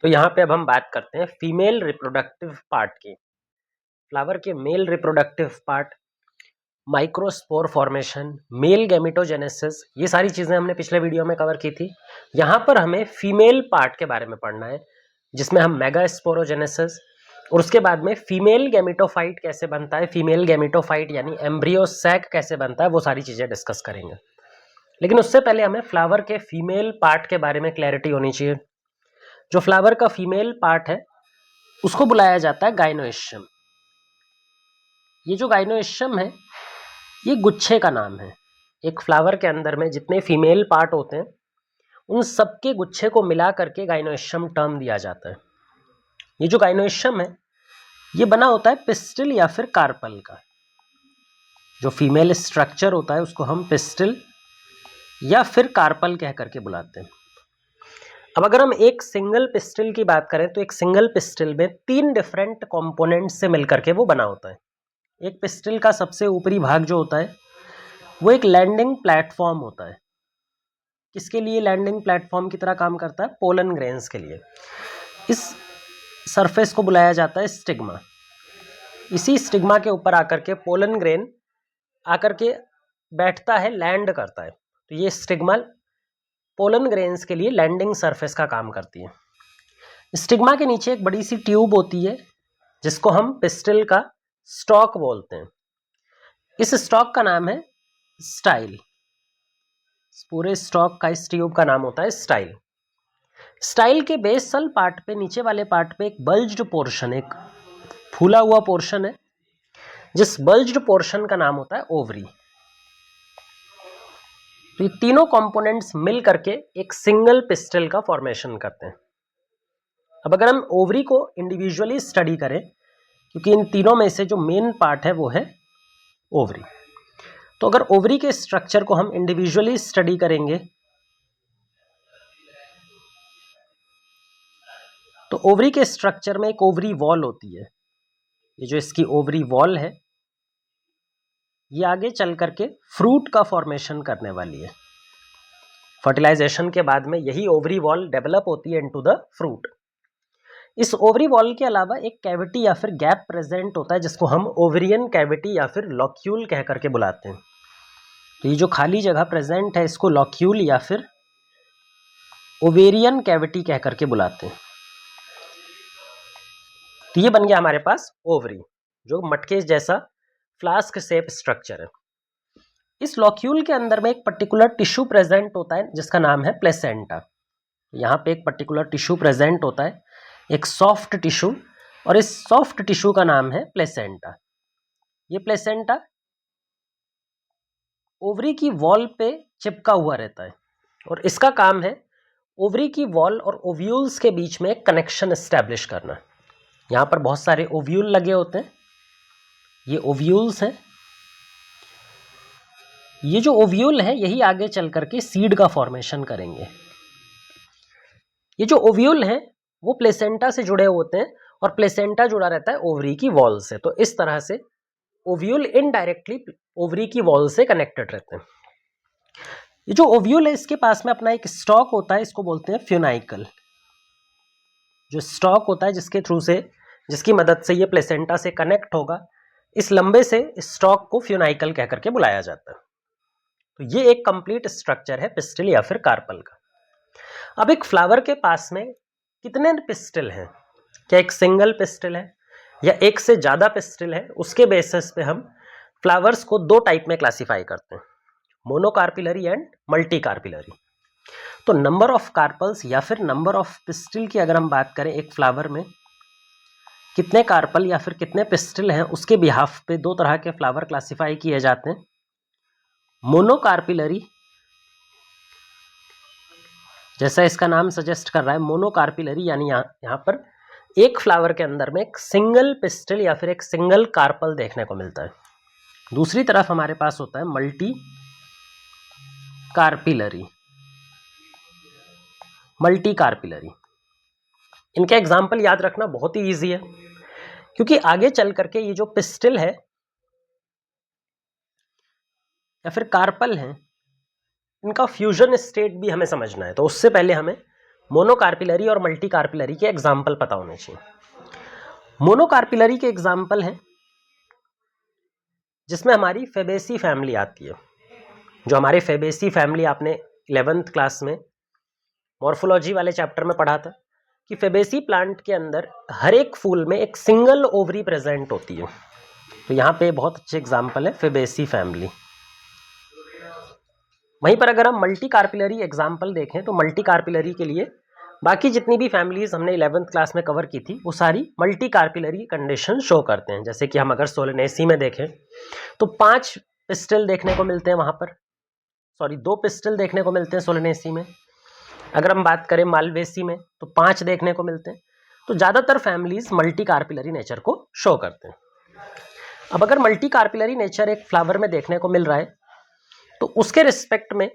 तो यहाँ पे अब हम बात करते हैं फीमेल रिप्रोडक्टिव पार्ट की। फ्लावर के male reproductive part, microspore formation, male gametogenesis, ये सारी चीजें हमने पिछले वीडियो में कवर की थी। यहाँ पर हमें फीमेल पार्ट के बारे में पढ़ना है, जिसमें हम मेगास्पोरोजेनेसिस और उसके बाद में फीमेल गैमेटोफाइट कैसे बनता है, फीमेल गैमेटोफाइट यानी एम्ब्रियो सैक कैसे बनता है, वो सारी चीजें डिस्कस करेंगे। लेकिन उससे पहले हमें फ्लावर के फीमेल पार्ट के बारे में क्लैरिटी होनी चाहिए। जो फ्लावर का फीमेल पार्ट है उसको बुलाया जाता है गाइनोइशियम। ये जो गाइनोइशियम है ये गुच्छे का नाम है। एक फ्लावर के अंदर में जितने फीमेल पार्ट होते हैं उन सबके गुच्छे को मिला करके गाइनोइशियम टर्म दिया जाता है। ये जो गाइनोइशियम है ये बना होता है पिस्टिल या फिर कार्पल का। जो फीमेल स्ट्रक्चर होता है उसको हम पिस्टिल या फिर कार्पल कह करके बुलाते हैं। अब अगर हम एक सिंगल पिस्टिल की बात करें तो एक सिंगल पिस्टिल में 3 डिफरेंट कंपोनेंट्स से मिलकर के वो बना होता है। एक पिस्टिल का सबसे ऊपरी भाग जो होता है वो एक लैंडिंग प्लेटफॉर्म होता है। किसके लिए लैंडिंग प्लेटफॉर्म की तरह काम करता है? पोलन ग्रेन्स के लिए। इस सरफेस को बुलाया जाता है स्टिग्मा। इसी स्टिग्मा के ऊपर आकर के पोलन ग्रेन आकर के बैठता है, लैंड करता है। तो ये स्टिग्मा पोलन ग्रेन्स के लिए लैंडिंग सरफेस का काम करती है। स्टिग्मा के नीचे एक बड़ी सी ट्यूब होती है जिसको हम पिस्टिल का स्टॉक बोलते हैं। इस स्टॉक का नाम है स्टाइल। पूरे स्टॉक का, इस ट्यूब का नाम होता है स्टाइल। स्टाइल के बेसल पार्ट पे, नीचे वाले पार्ट पे एक बल्ज्ड पोर्शन, एक फूला हुआ पोर्शन है, जिस बल्ज्ड पोर्शन का नाम होता है ओवरी। तो ये तीनों कंपोनेंट्स मिल करके एक सिंगल पिस्टिल का फॉर्मेशन करते हैं। अब अगर हम ओवरी को इंडिविजुअली स्टडी करें, क्योंकि इन तीनों में से जो मेन पार्ट है वो है ओवरी, तो अगर ओवरी के स्ट्रक्चर को हम इंडिविजुअली स्टडी करेंगे तो ओवरी के स्ट्रक्चर में एक ओवरी वॉल होती है। ये जो इसकी ओवरी वॉल है ये आगे चल करके फ्रूट का फॉर्मेशन करने वाली है। फर्टिलाइजेशन के बाद में यही ओवरी वॉल डेवलप होती है इनटू द फ्रूट। इस ओवरी वॉल के अलावा एक कैविटी या फिर गैप प्रेजेंट होता है जिसको हम ओवेरियन कैविटी या फिर लॉक्यूल कह करके बुलाते हैं। तो ये जो खाली जगह प्रेजेंट है इसको लॉक्यूल या फिर ओवेरियन कैविटी कह करके बुलाते हैं। तो ये बन गया हमारे पास ओवरी, जो मटके जैसा फ्लास्क शेप स्ट्रक्चर है। इस लॉक्यूल के अंदर में एक पर्टिकुलर टिश्यू प्रेजेंट होता है जिसका नाम है प्लेसेंटा। यहाँ पे एक पर्टिकुलर टिश्यू प्रेजेंट होता है, एक सॉफ्ट टिश्यू, और इस सॉफ्ट टिश्यू का नाम है प्लेसेंटा। ये प्लेसेंटा ओवरी की वॉल पे चिपका हुआ रहता है और इसका काम है ओवरी की वॉल और ओव्यूल्स के बीच में एक कनेक्शन एस्टेब्लिश करना। यहाँ पर बहुत सारे ओव्यूल लगे होते हैं, ये ओव्यूल्स हैं। ये जो ओव्यूल है यही आगे चल करके सीड का फॉर्मेशन करेंगे। ये जो ओव्यूल हैं वो प्लेसेंटा से जुड़े होते हैं और प्लेसेंटा जुड़ा रहता है ओवरी की वॉल से। तो इस तरह से ओव्यूल इनडायरेक्टली ओवरी की वॉल से कनेक्टेड रहते हैं। ये जो ओव्यूल है इसके पास में अपना एक स्टॉक होता है, इसको बोलते हैं फ्यूनाइकल। जो स्टॉक होता है जिसके थ्रू से, जिसकी मदद से ये प्लेसेंटा से कनेक्ट होगा, इस लंबे से स्टॉक को फ्यूनाइकल कह करके बुलाया जाता है। तो ये एक कंप्लीट स्ट्रक्चर है पिस्टिल या फिर कार्पल का। अब एक फ्लावर के पास में कितने पिस्टिल हैं? क्या एक सिंगल पिस्टिल है या एक से ज्यादा पिस्टिल है? उसके बेसिस पे हम फ्लावर्स को दो टाइप में क्लासिफाई करते हैं, मोनोकार्पिलरी एंड मल्टी कार्पिलरी। तो नंबर ऑफ कार्पल्स या फिर नंबर ऑफ पिस्टिल की अगर हम बात करें, एक फ्लावर में कितने कार्पल या फिर कितने पिस्टिल हैं, उसके बिहाफ पे दो तरह के फ्लावर क्लासिफाई किए जाते हैं। मोनोकार्पिलरी, जैसा इसका नाम सजेस्ट कर रहा है, मोनोकार्पिलरी यानी यहाँ पर एक फ्लावर के अंदर में एक सिंगल पिस्टिल या फिर एक सिंगल कार्पल देखने को मिलता है। दूसरी तरफ हमारे पास होता है मल्टी कार्पिलरी। मल्टी कार्पिलरी, इनके एग्जाम्पल याद रखना बहुत ही ईजी है, क्योंकि आगे चल करके ये जो पिस्टिल है या फिर कार्पल है, इनका फ्यूजन स्टेट भी हमें समझना है। तो उससे पहले हमें मोनोकार्पिलरी और मल्टीकार्पिलरी के एग्जाम्पल पता होने चाहिए। मोनोकार्पिलरी के एग्जाम्पल हैं जिसमें हमारी फेबेसी फैमिली आती है। जो हमारे फेबेसी फैमिली आपने 11th क्लास में मॉर्फोलॉजी वाले चैप्टर में पढ़ा था कि फेबेसी प्लांट के अंदर हर एक फूल में एक सिंगल ओवरी प्रेजेंट होती है। तो यहाँ पे बहुत अच्छे एग्जाम्पल है फेबेसी फैमिली। वहीं पर अगर हम मल्टी कार्पिलरी एग्जाम्पल देखें तो मल्टी कार्पिलरी के लिए बाकी जितनी भी फैमिलीज हमने 11th क्लास में कवर की थी वो सारी मल्टी कार्पिलरी कंडीशन शो करते हैं। जैसे कि हम अगर सोलेनेसी में देखें तो 5 पिस्टल देखने को मिलते हैं वहां पर, 2 पिस्टल देखने को मिलते हैं सोलेनेसी में। अगर हम बात करें मालवेसी में तो 5 देखने को मिलते हैं। तो ज़्यादातर फैमिलीज मल्टी कार्पिलरी नेचर को शो करते हैं। अब अगर मल्टी कार्पिलरी नेचर एक फ्लावर में देखने को मिल रहा है तो उसके रिस्पेक्ट में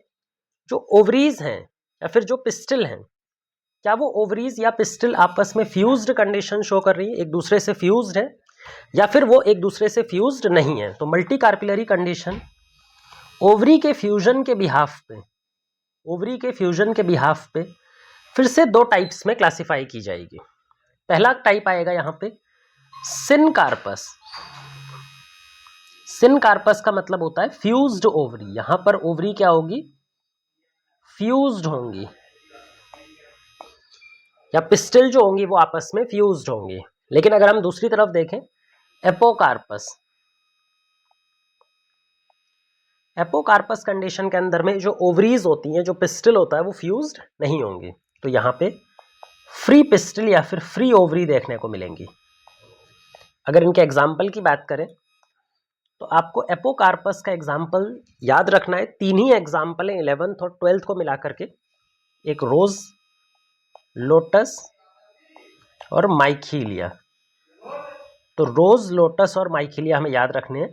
जो ओवरीज हैं या फिर जो पिस्टल हैं, क्या वो ओवरीज या पिस्टल आपस में फ्यूज्ड कंडीशन शो कर रही है, एक दूसरे से फ्यूज्ड है, या फिर वो एक दूसरे से फ्यूज्ड नहीं है। तो मल्टी कार्पिलरी कंडीशन ओवरी के फ्यूजन के बिहाफ पे फिर से 2 टाइप्स में क्लासिफाई की जाएगी। पहला टाइप आएगा यहाँ पे सिनकार्पस। सिनकार्पस का मतलब होता है फ्यूज्ड ओवरी। यहां पर ओवरी क्या होगी, फ्यूज्ड होंगी, या पिस्टल जो होंगी वो आपस में फ्यूज्ड होंगी। लेकिन अगर हम दूसरी तरफ देखें एपोकार्पस कंडीशन के अंदर में जो ओवरीज होती हैं, जो पिस्टल होता है वो फ्यूज्ड नहीं होंगी। तो यहाँ पे फ्री पिस्टल या फिर फ्री ओवरी देखने को मिलेंगी। अगर इनके एग्जाम्पल की बात करें तो आपको एपोकार्पस का एग्जाम्पल याद रखना है। 3 ही एग्जाम्पल है 11th और 12th को मिलाकर के, एक रोज, लोटस और माइखीलिया। तो रोज, लोटस और माइखीलिया हमें याद रखने हैं।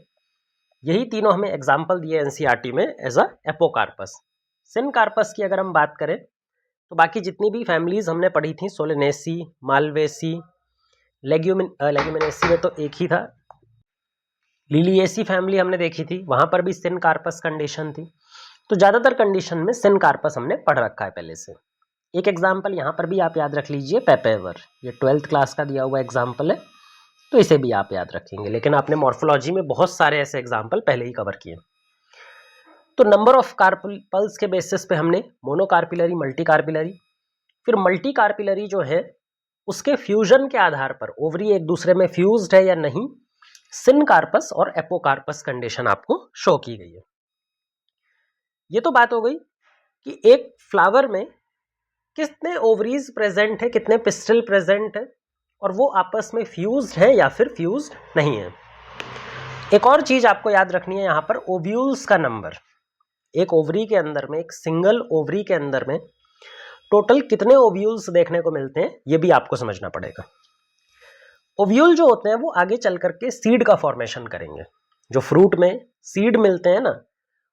यही तीनों हमें एग्जाम्पल दिए एनसीईआरटी में एज अ एपोकार्पस। सिनकार्पस की अगर हम बात करें तो बाकी जितनी भी फैमिलीज हमने पढ़ी थी, सोलेनेसी, मालवेसी, लेग्यूमिनेसी में तो एक ही था, लिलिएसी फैमिली हमने देखी थी, वहां पर भी सिनकार्पस कंडीशन थी। तो ज्यादातर कंडीशन में सिनकार्पस हमने पढ़ रखा है पहले से। एक एग्जाम्पल यहाँ पर भी आप याद रख लीजिए, पेपेवर। ये 12th क्लास का दिया हुआ एग्जाम्पल है, तो इसे भी आप याद रखेंगे। लेकिन आपने मॉर्फोलॉजी में बहुत सारे ऐसे एग्जाम्पल पहले ही कवर किए। तो नंबर ऑफ कार्पल्स के बेसिस पे हमने मोनोकार्पिलरी, मल्टीकार्पिलरी, फिर मल्टीकार्पिलरी जो है उसके फ्यूजन के आधार पर ओवरी एक दूसरे में फ्यूज्ड है या नहीं, सिनकार्पस और एपोकार्पस कंडीशन आपको शो की गई है। ये तो बात हो गई कि एक फ्लावर में कितने ओवरीज प्रेजेंट है, कितने पिस्टल प्रेजेंट है, और वो आपस में फ्यूज्ड है या फिर फ्यूज्ड नहीं है। एक और चीज आपको याद रखनी है यहाँ पर, ओव्यूल्स का नंबर। एक ओवरी के अंदर में, एक सिंगल ओवरी के अंदर में टोटल कितने ओव्यूल्स देखने को मिलते हैं, ये भी आपको समझना पड़ेगा। ओव्यूल जो होते हैं वो आगे चल करके सीड का फॉर्मेशन करेंगे। जो फ्रूट में सीड मिलते हैं ना,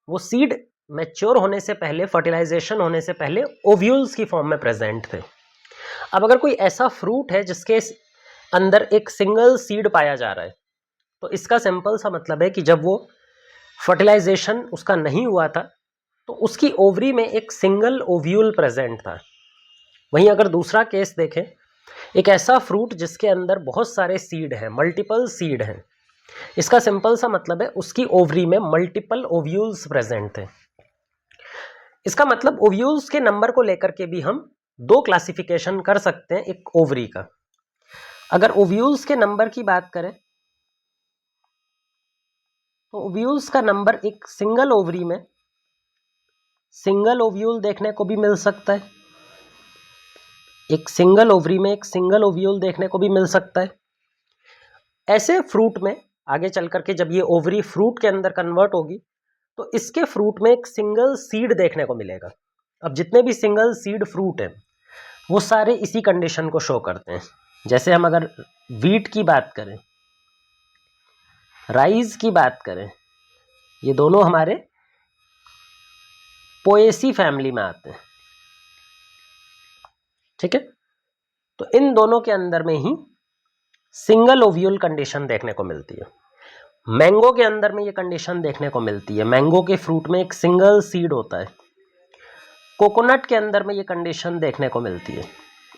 वो सीड मैच्योर होने से पहले, फर्टिलाइजेशन होने से पहले ओव्यूल्स की फॉर्म में प्रेजेंट थे। अब अगर कोई ऐसा फ्रूट है जिसके अंदर एक सिंगल सीड पाया जा रहा है, तो इसका सिंपल सा मतलब है कि जब वो फर्टिलाइजेशन उसका नहीं हुआ था तो उसकी ओवरी में एक सिंगल ओव्यूल प्रेजेंट था। वहीं अगर दूसरा केस देखें, एक ऐसा फ्रूट जिसके अंदर बहुत सारे सीड हैं, मल्टीपल सीड हैं, इसका सिंपल सा मतलब है उसकी ओवरी में मल्टीपल ओव्यूल्स प्रेजेंट थे। इसका मतलब ओव्यूल्स के नंबर को लेकर के भी हम 2 क्लासिफिकेशन कर सकते हैं एक ओवरी का। अगर ओव्यूल्स के नंबर की बात करें तो ओव्यूल्स का नंबर एक सिंगल ओवरी में सिंगल ओव्यूल देखने को भी मिल सकता है, एक सिंगल ओवरी में एक सिंगल ओव्यूल देखने को भी मिल सकता है। ऐसे फ्रूट में आगे चल करके जब ये ओवरी फ्रूट के अंदर कन्वर्ट होगी तो इसके फ्रूट में एक सिंगल सीड देखने को मिलेगा। अब जितने भी सिंगल सीड फ्रूट हैं वो सारे इसी कंडीशन को शो करते हैं। जैसे हम अगर वीट की बात करें, राइस की बात करें, ये दोनों हमारे पोएसी फैमिली में आते हैं, ठीक है। तो इन दोनों के अंदर में ही सिंगल ओव्यूल कंडीशन देखने को मिलती है। मैंगो के अंदर में ये कंडीशन देखने को मिलती है। मैंगो के फ्रूट में एक सिंगल सीड होता है। कोकोनट के अंदर में ये कंडीशन देखने को मिलती है,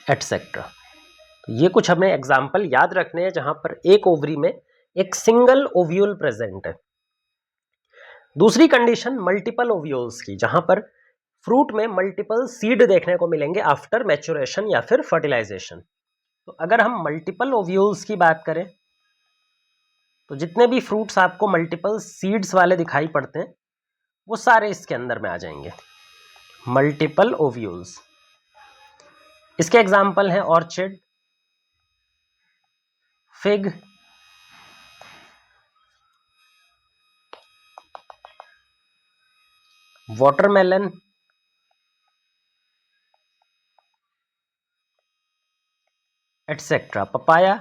एटसेट्रा। तो ये कुछ हमें एग्जाम्पल याद रखने हैं जहां पर एक ओवरी में एक सिंगल ओव्यूल प्रेजेंट है। दूसरी कंडीशन मल्टीपल ओव्यूल्स की, जहां पर फ्रूट में मल्टीपल सीड देखने को मिलेंगे आफ्टर मैच्योरेशन या फिर फर्टिलाइजेशन। तो अगर हम मल्टीपल ओव्यूल्स की बात करें तो जितने भी फ्रूट्स आपको मल्टीपल सीड्स वाले दिखाई पड़ते हैं वो सारे इसके अंदर में आ जाएंगे, मल्टीपल ओव्यूल्स। इसके एग्जाम्पल हैं orchid, fig, watermelon, etcetera, papaya.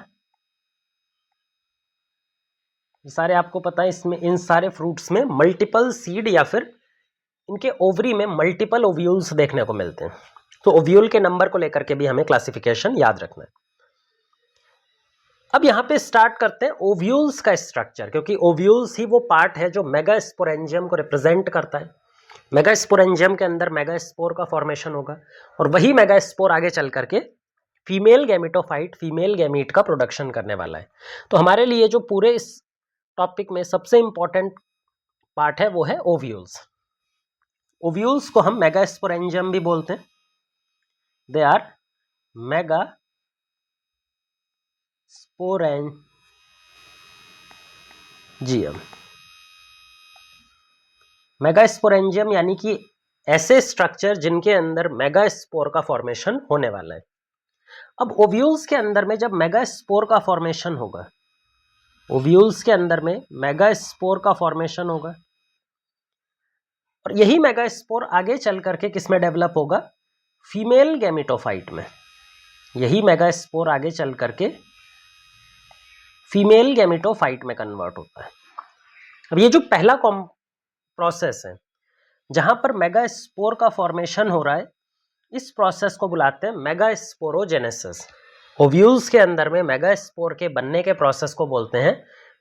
ये सारे आपको पता है, इसमें इन सारे फ्रूट्स में मल्टीपल सीड या फिर इनके ओवरी में मल्टीपल ओव्यूल्स देखने को मिलते हैं। तो ओव्यूल के नंबर को लेकर के भी हमें क्लासिफिकेशन याद रखना है। अब यहाँ पे स्टार्ट करते हैं ओव्यूल्स का स्ट्रक्चर, क्योंकि ओव्यूल्स ही वो पार्ट है जो मेगास्पोरेंजियम को रिप्रेजेंट करता है। मेगास्पोरेंजियम के अंदर मेगास्पोर का फॉर्मेशन होगा और वही मेगास्पोर आगे चल करके फीमेल गैमेटोफाइट, फीमेल गैमीट का प्रोडक्शन करने वाला है। तो हमारे लिए जो पूरे इस टॉपिक में सबसे इंपॉर्टेंट पार्ट है वो है ओव्यूल्स। ओव्यूल्स को हम मेगास्पोरेंजियम भी बोलते हैं। They are megasporangium. मेगास्पोरेंजियम यानी कि ऐसे स्ट्रक्चर जिनके अंदर मेगास्पोर का फॉर्मेशन होने वाला है। अब ओव्यूल्स के अंदर में जब मेगास्पोर का फॉर्मेशन होगा, ओव्यूल्स के अंदर में मेगास्पोर का फॉर्मेशन होगा और यही मेगास्पोर आगे चल करके किस में डेवलप होगा, फीमेल गैमेटोफाइट में। यही मेगास्पोर आगे चल करके फीमेल गैमेटोफाइट में कन्वर्ट होता है। अब ये जो पहला प्रोसेस है जहां पर मेगास्पोर का फॉर्मेशन हो रहा है, इस प्रोसेस को बुलाते हैं मेगास्पोरोजेनेसिस। ओव्यूल्स के अंदर में मेगास्पोर के बनने के प्रोसेस को बोलते हैं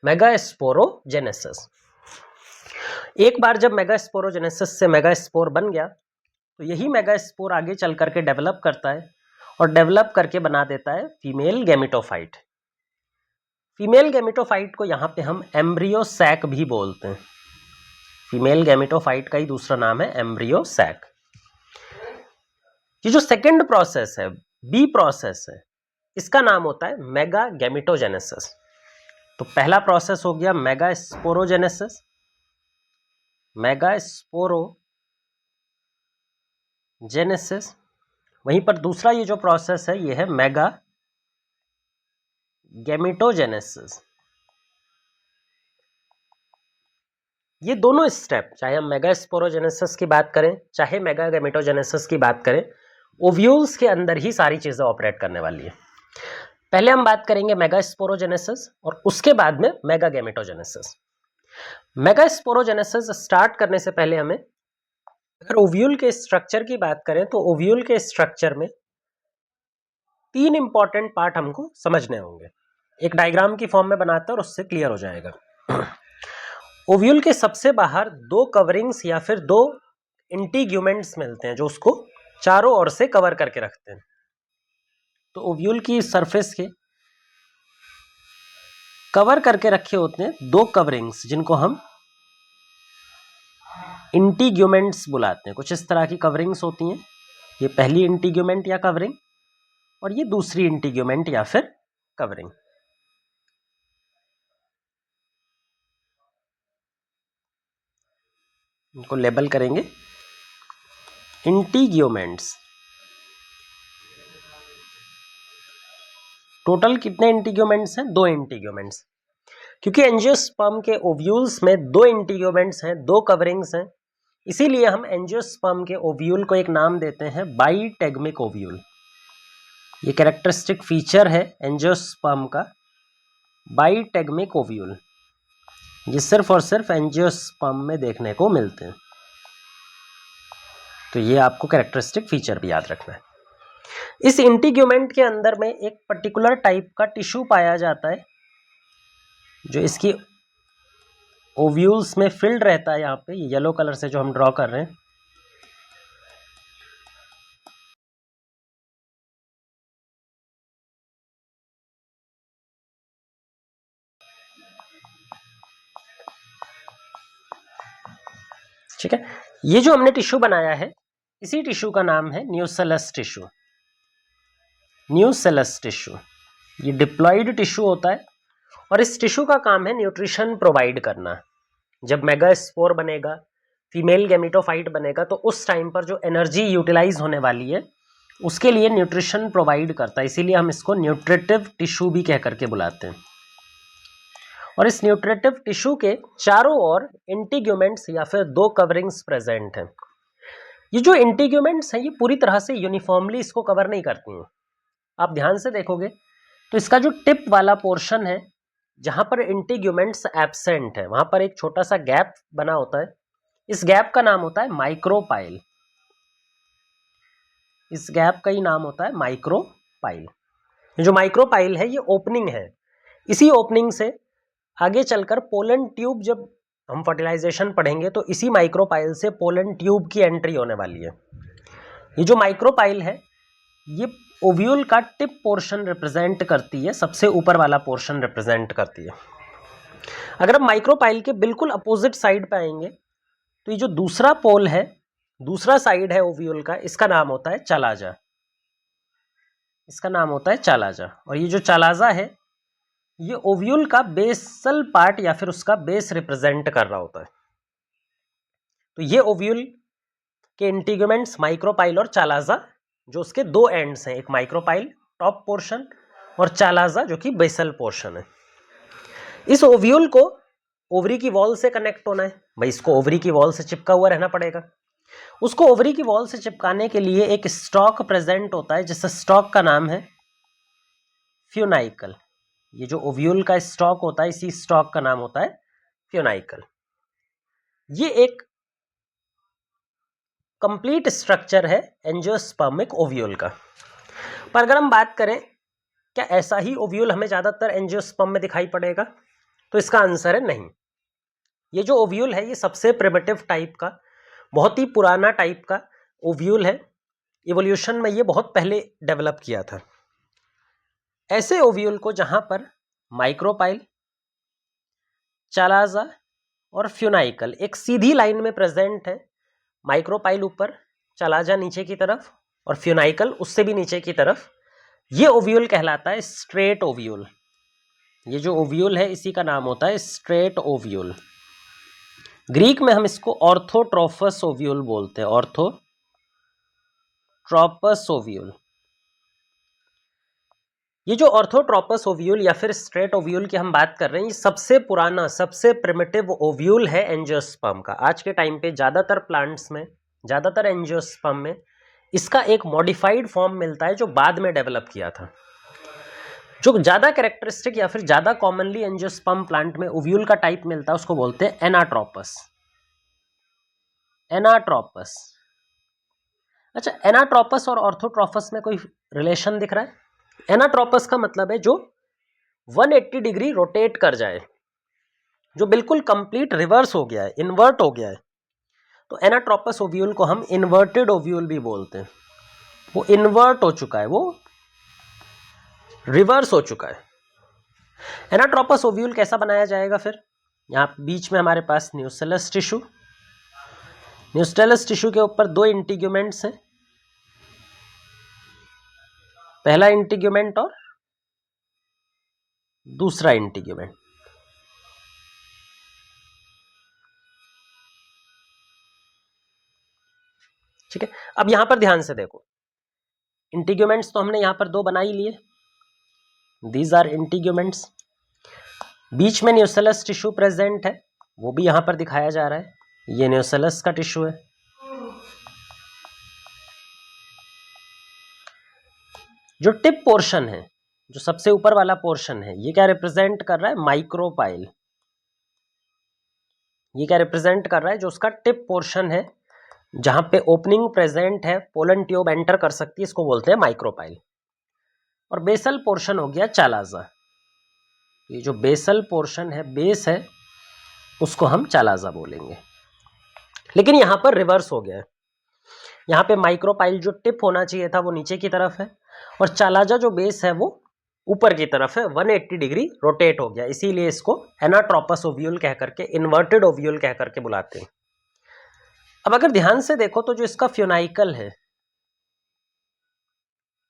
मेगास्पोरोजेनेसिस। एक बार जब मेगास्पोरोजेनेसिस से मेगास्पोर बन गया तो यही मेगास्पोर आगे चल करके डेवलप करता है और डेवलप करके बना देता है फीमेल गैमेटोफाइट। फीमेल गैमेटोफाइट को यहाँ पे हम एम्ब्रियो सैक भी बोलते हैं। फीमेल गैमेटोफाइट का ही दूसरा नाम है एम्ब्रियो सैक। ये जो सेकंड प्रोसेस है, बी प्रोसेस है, इसका नाम होता है मेगा गैमेटोजेनेसिस। तो पहला प्रोसेस हो गया मेगास्पोरोजेनेसिस, मेगास्पोरोजेनेसिस। वहीं पर दूसरा ये जो प्रोसेस है ये है मेगा गैमेटोजेनेसिस। ये दोनों स्टेप, चाहे हम मेगास्पोरोजेनेसिस की बात करें चाहे मेगा गैमेटोजेनेसिस की बात करें, ओव्यूल्स के अंदर ही सारी चीजें ऑपरेट करने वाली है। पहले हम बात करेंगे मेगास्पोरोजेनेसिस और उसके बाद में मेगा गैमेटोजेनेसिस। मेगास्पोरोजेनेसिस स्टार्ट करने से पहले हमें अगर ओव्यूल के स्ट्रक्चर की बात करें तो ओव्यूल के स्ट्रक्चर में तीन इंपॉर्टेंट पार्ट हमको समझने होंगे। एक डायग्राम की फॉर्म में बनाते हैं और उससे क्लियर हो जाएगा। ओव्यूल के सबसे बाहर दो कवरिंग्स या फिर दो इंटीग्यूमेंट्स मिलते हैं जो उसको चारों ओर से कवर करके रखते हैं। तो ओव्यूल की सरफेस के कवर करके रखे होते हैं दो कवरिंग्स जिनको हम इंटीग्यूमेंट्स बुलाते हैं। कुछ इस तरह की कवरिंग्स होती हैं। ये पहली इंटीग्यूमेंट या कवरिंग और ये दूसरी इंटीग्यूमेंट या फिर कवरिंग। इनको लेबल करेंगे इंटीग्यूमेंट्स। टोटल कितने इंटीग्यूमेंट्स हैं? दो इंटीग्यूमेंट्स। क्योंकि एंजियोस्पर्म के ओव्यूल्स में दो इंटीग्यूमेंट्स हैं, दो कवरिंग्स हैं, इसीलिए हम एंजियोस्पर्म के ओव्यूल को एक नाम देते हैं बाइटेगमिक ओव्यूल। ये कैरेक्टरिस्टिक फीचर है एंजियोस्पर्म का, बाइटेगमिक ओव्यूल। ये सिर्फ और सिर्फ एंजियोस्पर्म में देखने को मिलते हैं। तो ये आपको कैरेक्टरिस्टिक फीचर भी याद रखना है। इस इंटीग्यूमेंट के अंदर में एक पर्टिकुलर टाइप का टिश्यू पाया जाता है जो इसकी ओव्यूल्स में फिल्ड रहता है। यहाँ पे येलो कलर से जो हम ड्रॉ कर रहे हैं, ठीक है। ये जो हमने टिश्यू बनाया है, इसी टिश्यू का नाम है न्यूसेलस टिश्यू। न्यूसेलस टिश्यू ये डिप्लॉइड टिश्यू होता है और इस टिश्यू का काम है न्यूट्रिशन प्रोवाइड करना। जब मेगास्पोर बनेगा, फीमेल गैमेटोफाइट बनेगा, तो उस टाइम पर जो एनर्जी यूटिलाइज होने वाली है उसके लिए न्यूट्रिशन प्रोवाइड करता है, इसीलिए हम इसको न्यूट्रिटिव टिश्यू भी कह करके बुलाते हैं। और इस न्यूट्रिटिव टिश्यू के चारों ओर इंटीग्यूमेंट्स या फिर दो कवरिंग्स प्रेजेंट हैं। ये जो इंटीग्यूमेंट्स हैं ये पूरी तरह से यूनिफॉर्मली इसको कवर नहीं करती हैं। आप ध्यान से देखोगे तो इसका जो टिप वाला पोर्शन है, जहां पर इंटीग्यूमेंट्स एब्सेंट है, वहां पर एक छोटा सा गैप बना होता है। इस गैप का नाम होता है माइक्रोपाइल। इस गैप का ही नाम होता है माइक्रोपाइल। जो माइक्रोपाइल है ये ओपनिंग है। इसी ओपनिंग से आगे चलकर पोलन ट्यूब, जब हम फर्टिलाइजेशन पढ़ेंगे तो इसी माइक्रोपाइल से पोलन ट्यूब की एंट्री होने वाली है। ये जो माइक्रोपाइल है ये ओव्यूल का टिप पोर्शन रिप्रेजेंट करती है, सबसे ऊपर वाला पोर्शन रिप्रेजेंट करती है। अगर हम माइक्रोपाइल के बिल्कुल अपोजिट साइड पे आएंगे तो ये जो दूसरा पोल है, दूसरा साइड है ओव्यूल का, इसका नाम होता है चालाजा। इसका नाम होता है चालाजा। और ये जो चालाजा है ये ओव्यूल का बेसल पार्ट या फिर उसका बेस रिप्रेजेंट कर रहा होता है। तो ये ओव्यूल के इंटीग्यूमेंट्स माइक्रोपाइल और चालाजा, जो उसके दो एंड्स हैं, एक माइक्रोपाइल टॉप पोर्शन और चालाजा जो कि बेसल पोर्शन है। इस ओव्यूल को ओवरी की वॉल से कनेक्ट होना है, भाई इसको ओवरी की वॉल से चिपका हुआ रहना पड़ेगा। उसको ओवरी की वॉल से चिपकाने के लिए एक स्टॉक प्रेजेंट होता है, जिस स्टॉक का नाम है फ्यूनाइकल। ये जो ओव्यूल का स्टॉक होता है, इसी स्टॉक का नाम होता है फ्यूनाइकल। ये एक कंप्लीट स्ट्रक्चर है एंजियोस्पर्मिक ओव्यूल का। पर अगर हम बात करें क्या ऐसा ही ओव्यूल हमें ज्यादातर एंजियोस्पर्म में दिखाई पड़ेगा, तो इसका आंसर है नहीं। ये जो ओव्यूल है ये सबसे प्रिमिटिव टाइप का, बहुत ही पुराना टाइप का ओव्यूल है। इवोल्यूशन में ये बहुत पहले डेवलप किया था। ऐसे ओव्यूल को जहां पर माइक्रोपाइल, चालाजा और फ्यूनाइकल एक सीधी लाइन में प्रेजेंट है, माइक्रोपाइल ऊपर, चालाजा नीचे की तरफ और फ्यूनाइकल उससे भी नीचे की तरफ, ये ओव्यूल कहलाता है स्ट्रेट ओव्यूल। ये जो ओव्यूल है इसी का नाम होता है स्ट्रेट ओव्यूल। ग्रीक में हम इसको ऑर्थोट्रोफस ओव्यूल बोलते हैं, ऑर्थोट्रोपस ओव्यूल। ये जो ऑर्थोट्रोपस ओव्यूल या फिर स्ट्रेट ओव्यूल की हम बात कर रहे हैं, ये सबसे पुराना, सबसे प्रिमिटिव ओव्यूल है एंजियोस्पर्म का। आज के टाइम पे ज्यादातर प्लांट्स में, ज्यादातर एंजियोस्पर्म में इसका एक मॉडिफाइड फॉर्म मिलता है जो बाद में डेवलप किया था। जो ज्यादा कैरेक्टरिस्टिक या फिर ज्यादा कॉमनली एंजियोस्पर्म प्लांट में ओव्यूल का टाइप मिलता है उसको बोलते हैं एनाट्रोपस। एनाट्रोपस। अच्छा, एनाट्रोपस और ऑर्थोट्रोपस में कोई रिलेशन दिख रहा है? एनाट्रोपस का मतलब है जो 180 डिग्री रोटेट कर जाए, जो बिल्कुल कंप्लीट रिवर्स हो गया है, इन्वर्ट हो गया है, तो एनाट्रोपस ओव्यूल को हम इन्वर्टेड ओव्यूल भी बोलते हैं। वो इन्वर्ट हो चुका है, वो रिवर्स हो चुका है। एनाट्रोपस ओव्यूल कैसा बनाया जाएगा फिर? यहाँ बीच में हमारे पास न्यूसेलस टिश्यू, न्यूसेलस टिश्यू के ऊपर दो इंटीग्यूमेंट्स हैं, पहला इंटीग्यूमेंट और दूसरा इंटीग्यूमेंट। ठीक है, अब यहां पर ध्यान से देखो, इंटीग्यूमेंट्स तो हमने यहां पर दो बना ही लिए, दीज आर इंटीग्यूमेंट्स। बीच में न्यूसेलस टिश्यू प्रेजेंट है, वो भी यहां पर दिखाया जा रहा है, ये न्यूसेलस का टिश्यू है। जो टिप पोर्शन है, जो सबसे ऊपर वाला पोर्शन है, ये क्या रिप्रेजेंट कर रहा है? माइक्रोपाइल। ये क्या रिप्रेजेंट कर रहा है? जो उसका टिप पोर्शन है, जहां पे ओपनिंग प्रेजेंट है, पोलन ट्यूब एंटर कर सकती है, इसको बोलते हैं माइक्रोपाइल। और बेसल पोर्शन हो गया चालाजा। ये जो बेसल पोर्शन है, बेस है, उसको हम चालाजा बोलेंगे। लेकिन यहां पर रिवर्स हो गया है, यहां पे माइक्रोपाइल जो टिप होना चाहिए था वो नीचे की तरफ है और चालाजा जो बेस है वो ऊपर की तरफ है, 180 डिग्री रोटेट हो गया, इसीलिए इसको एनाट्रोपस ओव्यूल कह करके, इन्वर्टेड ओव्यूल कह करके बुलाते हैं। अब अगर ध्यान से देखो तो जो इसका फ्यूनाइकल है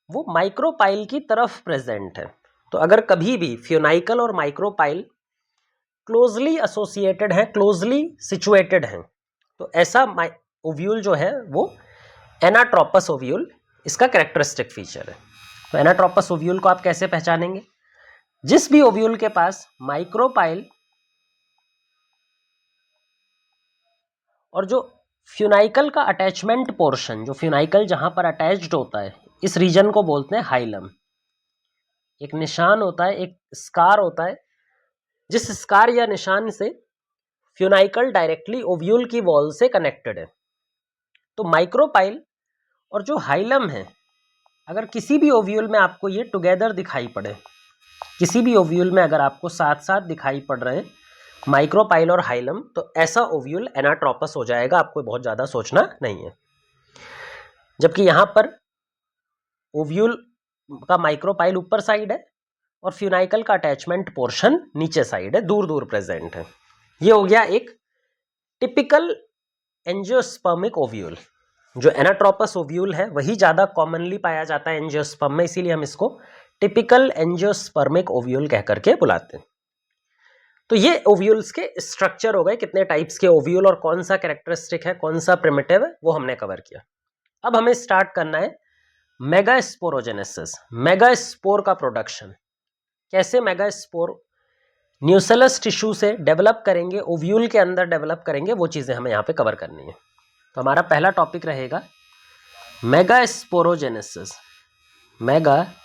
वो माइक्रोपाइल की तरफ प्रेजेंट है। तो अगर कभी भी फ्यूनाइकल और माइक्रोपाइल क्लोजली एसोसिएटेड है, क्लोजली सिचुएटेड हैं, तो ऐसा ओव्यूल जो है वो एनाट्रोपस ओव्यूल इसका कैरेक्टरिस्टिक फीचर है। तो एनाट्रोपस ओव्यूल को आप कैसे पहचानेंगे? जिस भी ओव्यूल के पास माइक्रोपाइल और जो फ्यूनाइकल का अटैचमेंट पोर्शन, जो फ्यूनाइकल जहां पर अटैच्ड होता है, इस रीजन को बोलते हैं हाइलम। एक निशान होता है, एक स्कार होता है, जिस स्कार या निशान से फ्यूनाइकल डायरेक्टली ओव्यूल की वॉल से कनेक्टेड है। तो माइक्रोपाइल और जो हाइलम है, अगर किसी भी ओव्यूल में आपको ये टुगेदर दिखाई पड़े, किसी भी ओव्यूल में अगर आपको साथ साथ दिखाई पड़ रहे हैं माइक्रोपाइल और हाइलम, तो ऐसा ओव्यूल एनाट्रोपस हो जाएगा। आपको बहुत ज़्यादा सोचना नहीं है। जबकि यहाँ पर ओव्यूल का माइक्रोपाइल ऊपर साइड है और फ्यूनाइकल का अटैचमेंट पोर्शन नीचे साइड है, दूर दूर प्रेजेंट है। ये हो गया एक टिपिकल एंजियोस्पर्मिक ओव्यूल। जो एनाट्रोपस ओव्यूल है वही ज़्यादा कॉमनली पाया जाता है एंजियोस्पर्म में, इसीलिए हम इसको टिपिकल एंजियोस्पर्मिक ओव्यूल कह करके बुलाते हैं। तो ये ओव्यूल्स के स्ट्रक्चर हो गए, कितने टाइप्स के ओव्यूल और कौन सा कैरेक्टरिस्टिक है, कौन सा प्रिमिटिव है, वो हमने कवर किया। अब हमें स्टार्ट करना है मेगास्पोरोजेनेसिस, मेगास्पोर का प्रोडक्शन। कैसे मेगास्पोर न्यूसेलस टिश्यू से डेवलप करेंगे, ओव्यूल के अंदर डेवलप करेंगे, वो चीज़ें हमें यहाँ पे कवर करनी है। तो हमारा पहला टॉपिक रहेगा मेगास्पोरोजेनेसिस, मेगास्पोरोजेनेसिस।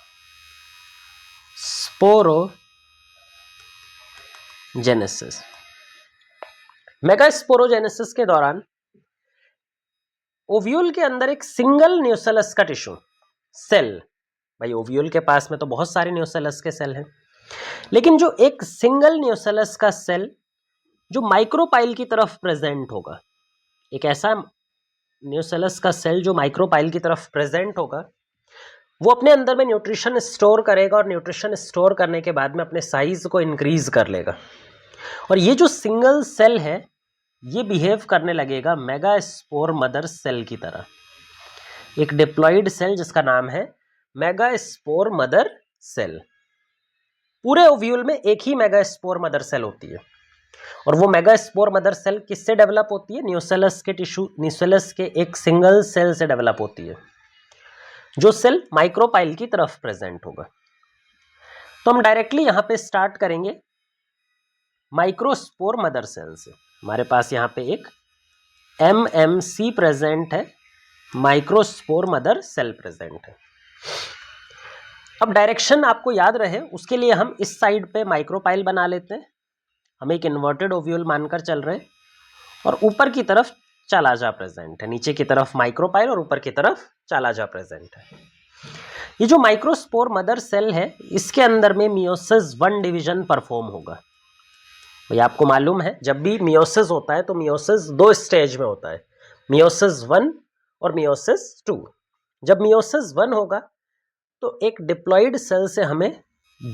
मेगास्पोरोजेनेसिस के दौरान ओव्यूल के अंदर एक सिंगल न्यूसेलस का टिश्यू सेल, भाई ओव्यूल के पास में तो बहुत सारे न्यूसेलस के सेल हैं, लेकिन जो एक सिंगल न्यूसेलस का सेल जो माइक्रोपाइल की तरफ प्रेजेंट होगा, एक ऐसा न्यूसेलस का सेल जो माइक्रोपाइल की तरफ प्रेजेंट होगा, वो अपने अंदर में न्यूट्रिशन स्टोर करेगा और न्यूट्रिशन स्टोर करने के बाद में अपने साइज को इंक्रीज कर लेगा। और ये जो सिंगल सेल है ये बिहेव करने लगेगा मेगास्पोर मदर सेल की तरह, एक डिप्लॉइड सेल जिसका नाम है मेगास्पोर मदर सेल। पूरे ओव्यूल में एक ही मेगास्पोर मदर सेल होती है और वो मेगास्पोर मदर सेल किससे डेवलप होती है? न्यूसेलस के टिश्यू, न्यूसेलस के एक सिंगल सेल से डेवलप होती है, जो सेल माइक्रोपाइल की तरफ प्रेजेंट होगा। तो हम डायरेक्टली यहां पे स्टार्ट करेंगे माइक्रोस्पोर मदर सेल से। हमारे पास यहाँ पे एक MMC प्रेजेंट है, माइक्रोस्पोर मदर सेल प्रेजेंट है। अब डायरेक्शन आपको याद रहे उसके लिए हम इस साइड पे माइक्रोपाइल बना लेते हैं। हम एक इन्वर्टेड ओव्यूल मानकर चल रहे हैं और ऊपर की तरफ चालाजा प्रेजेंट है, नीचे की तरफ माइक्रोपाइल और ऊपर की तरफ चालाजा प्रेजेंट है। ये जो माइक्रोस्पोर मदर सेल है इसके अंदर में मियोसिस 1 डिवीजन परफॉर्म होगा। भाई आपको मालूम है जब भी मियोसिस होता है तो मियोसिस 2 स्टेज में होता है, मियोसिस 1 और मियोसिस 2। जब मियोसिस 1 होगा तो एक डिप्लॉइड सेल से हमें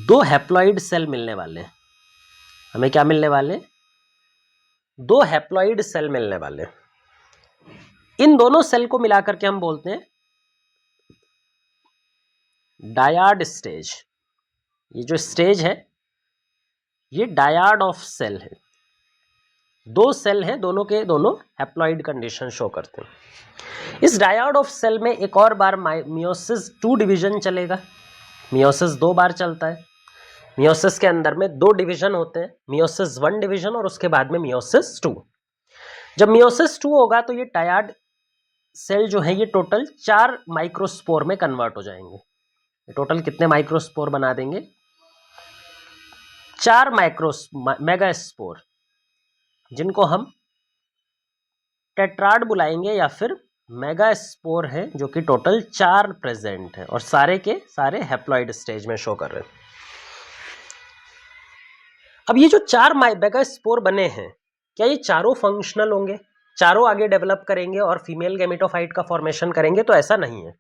2 हैप्लॉइड सेल मिलने वाले हैं। हमें क्या मिलने वाले? 2 हैप्लॉइड सेल मिलने वाले। इन दोनों सेल को मिलाकर के हम बोलते हैं डायाड स्टेज। ये जो स्टेज है ये डायाड ऑफ सेल है। 2 सेल है, दोनों के दोनों हैप्लॉइड कंडीशन शो करते हैं। इस डायाड ऑफ सेल में एक और बार मियोसिस 2 डिवीजन चलेगा। मियोसिस 2 बार चलता है। मियोसिस के अंदर में 2 डिवीजन होते हैं, मियोसिस 1 डिवीजन और उसके बाद में मियोसिस 2। जब मियोसिस 2 होगा तो ये डायाड सेल जो है ये टोटल 4 माइक्रोस्पोर में कन्वर्ट हो जाएंगे। टोटल कितने माइक्रोस्पोर बना देंगे? 4 मेगास्पोर, जिनको हम टेट्राड बुलाएंगे या फिर मेगास्पोर है, जो कि टोटल 4 प्रेजेंट है और सारे के सारे हैप्लॉइड स्टेज में शो कर रहे हैं। अब ये जो 4 मेगास्पोर बने हैं, क्या ये चारों फंक्शनल होंगे, चारों आगे डेवलप करेंगे और फीमेल गैमेटोफाइट का फॉर्मेशन करेंगे? तो ऐसा नहीं है।